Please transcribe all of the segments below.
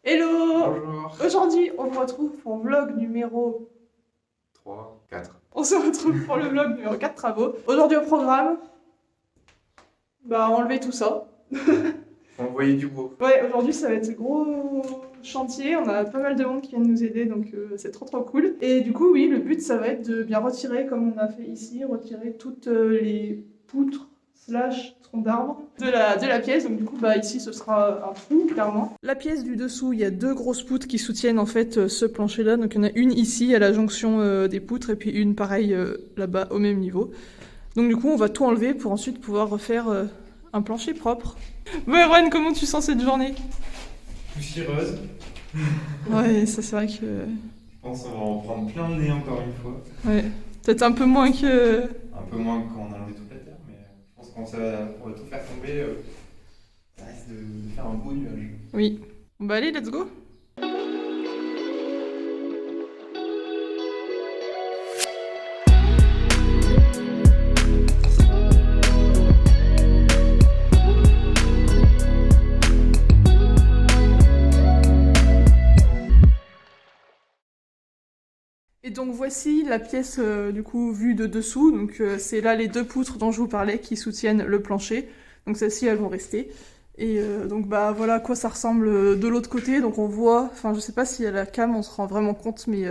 Hello! Bonjour. Aujourd'hui, on vous retrouve pour vlog numéro 3, 4. On se retrouve pour le vlog numéro 4 travaux. Aujourd'hui au programme, enlever tout ça. Envoyer du beau. Ouais, aujourd'hui ça va être gros chantier, on a pas mal de monde qui vient nous aider, donc c'est trop cool. Et du coup, oui, le but ça va être de bien retirer, comme on a fait ici, retirer toutes les poutres / troncs d'arbres de la pièce. Donc du coup, ici ce sera un trou, clairement. La pièce du dessous, il y a deux grosses poutres qui soutiennent en fait ce plancher-là. Donc il y en a une ici à la jonction des poutres et puis une pareille là-bas au même niveau. Donc du coup, on va tout enlever pour ensuite pouvoir refaire un plancher propre. Bon, Erwan, comment tu sens cette journée? Poussiéreuse. Ouais, ça c'est vrai que... Je pense qu'on va en prendre plein le nez encore une fois. Ouais, peut-être un peu moins que... Un peu moins que quand on a enlevé toute la terre, mais je pense qu'on va tout faire tomber. Ça risque de faire un beau nuage. Oui. Bon bah allez, let's go. Et donc voici la pièce du coup vue de dessous. Donc c'est là les deux poutres dont je vous parlais qui soutiennent le plancher. Donc celles-ci elles vont rester. Et donc voilà à quoi ça ressemble de l'autre côté. Donc on voit, enfin je sais pas si à la cam on se rend vraiment compte, mais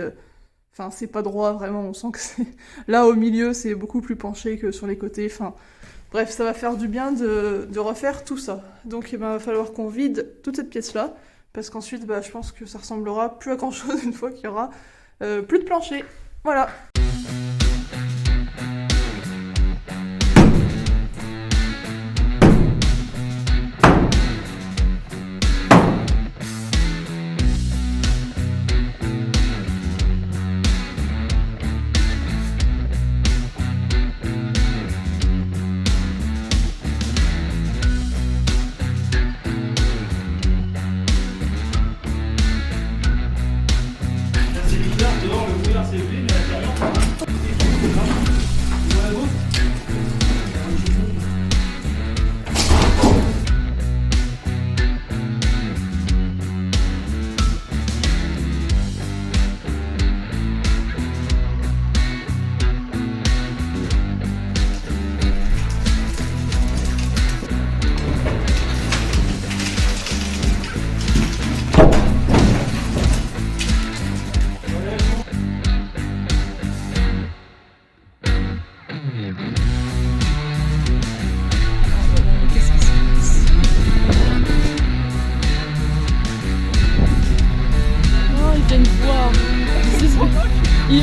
enfin c'est pas droit vraiment. On sent que c'est là au milieu c'est beaucoup plus penché que sur les côtés. Enfin bref, ça va faire du bien de refaire tout ça. Donc il va falloir qu'on vide toute cette pièce là, parce qu'ensuite je pense que ça ressemblera plus à grand chose une fois qu'il y aura plus de plancher. Voilà.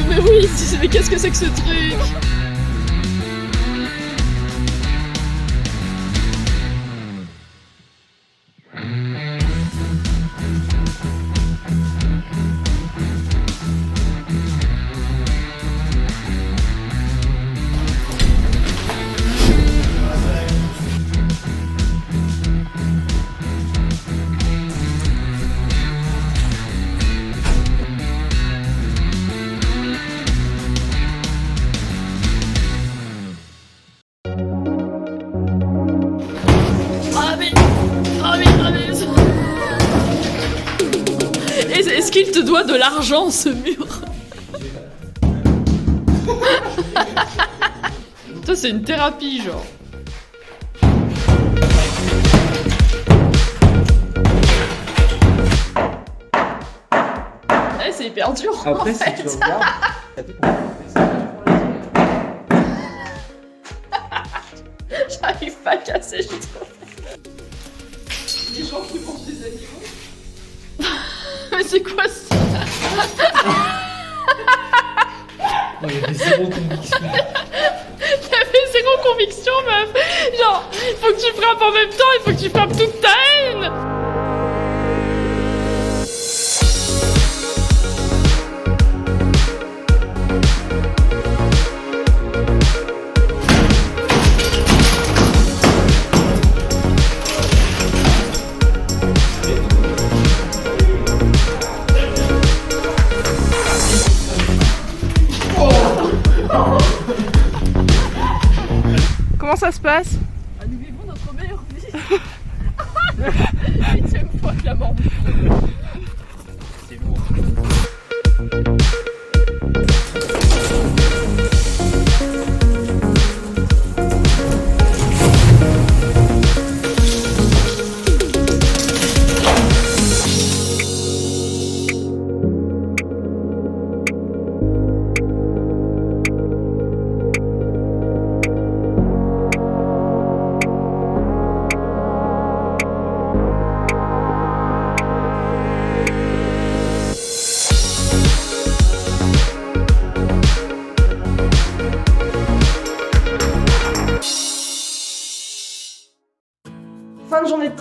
Mais oui, mais qu'est-ce que c'est que ce truc? Est-ce qu'il te doit de l'argent, ce mur? Ça, c'est une thérapie, genre. Ouais, c'est hyper dur. Après, en si fait. tu regardes, J'arrive pas à casser, je trouve. Les gens qui mangent des animaux. Mais c'est quoi ça? il y avait zéro conviction. T'avais zéro conviction, meuf. Genre, il faut que tu frappes en même temps, il faut que tu frappes toute ta haine. Comment ça se passe? Nous vivons notre meilleure vie. 8e fois que la mort.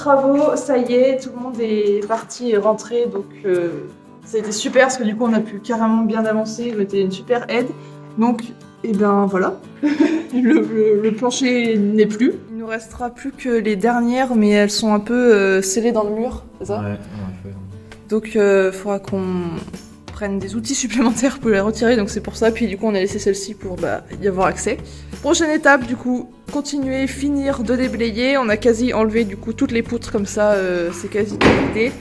travaux, ça y est, tout le monde est parti et rentré, donc ça a été super parce que du coup on a pu carrément bien avancer, c'était une super aide. Donc, et ben voilà, le plancher n'est plus. Il nous restera plus que les dernières, mais elles sont un peu scellées dans le mur, c'est ça? Ouais. Donc il faudra qu'on prenne des outils supplémentaires pour les retirer, donc c'est pour ça. Puis du coup on a laissé celle-ci pour y avoir accès. Prochaine étape du coup, continuer, finir de déblayer. On a quasi enlevé du coup toutes les poutres comme ça, c'est quasi terminé.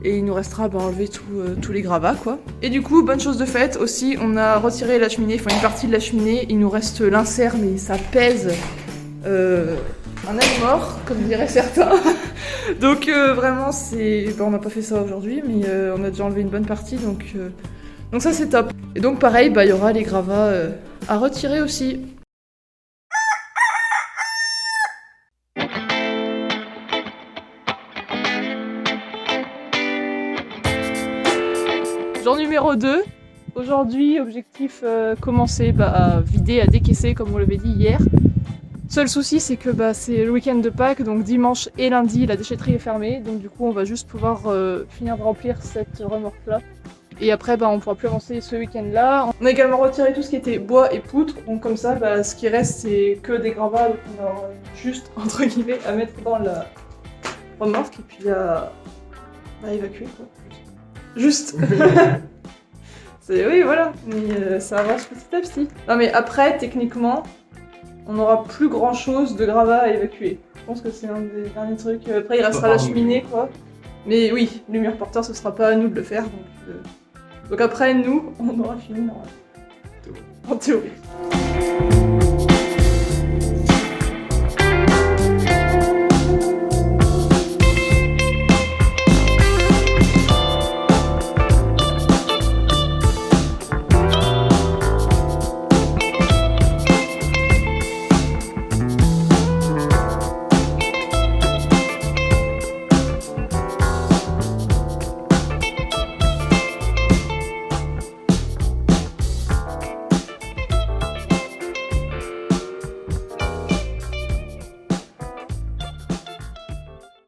Et il nous restera enlever tous les gravats quoi. Et du coup, bonne chose de faite aussi, on a retiré la cheminée, enfin une partie de la cheminée. Il nous reste l'insert mais ça pèse un âne mort, comme diraient certains. Donc vraiment c'est... on n'a pas fait ça aujourd'hui, mais on a déjà enlevé une bonne partie, donc ça c'est top. Et donc pareil, il y aura les gravats à retirer aussi. Jour numéro 2. Aujourd'hui, objectif commencer à vider, à décaisser comme on l'avait dit hier. Seul souci, c'est que c'est le week-end de Pâques, donc dimanche et lundi, la déchetterie est fermée. Donc du coup, on va juste pouvoir finir de remplir cette remorque-là. Et après, on pourra plus avancer ce week-end-là. On a également retiré tout ce qui était bois et poutre. Donc comme ça, ce qui reste, c'est que des gravats. Donc on aura juste, entre guillemets, à mettre dans la remorque et puis à évacuer, quoi. Juste. Oui, voilà. Mais ça avance petit à petit. Non mais après, techniquement... on n'aura plus grand chose de gravats à évacuer. Je pense que c'est un des derniers trucs. Après, il restera la cheminée, quoi. Mais oui, le mur porteur, ce sera pas à nous de le faire. Donc après, nous, on aura fini en théorie.